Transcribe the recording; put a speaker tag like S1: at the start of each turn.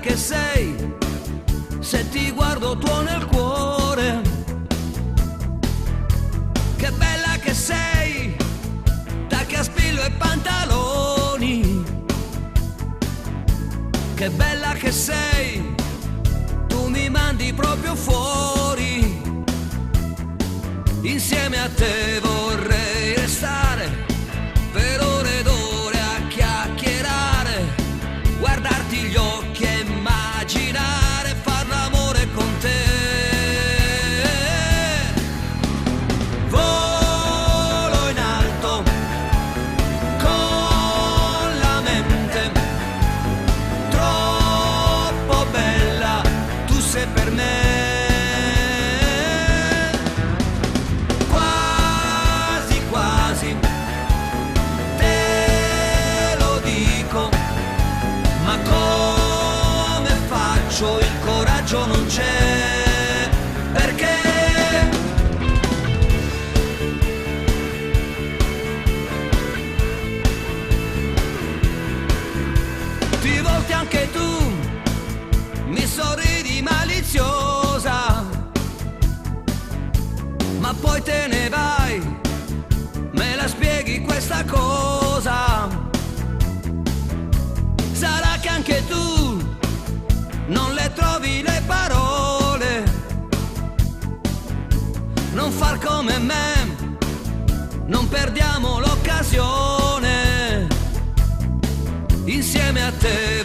S1: che sei, se ti guardo tuona il cuore. Che bella che sei, tacchi a spillo e pantaloni. Che bella che sei, tu mi mandi proprio fuori. Insieme a te vorrei restare per ore ed ore a chiacchierare, guardarti gli occhi e immaginare far l'amore con te. Volo in alto con la mente, troppo bella tu sei per me. Ma come faccio? Il coraggio non c'è, perché ti volti anche tu, mi sorridi maliziosa, ma poi te ne vai, me la spieghi questa cosa? Sarà che anche tu non le trovi le parole, non far come me, non perdiamo l'occasione, insieme a te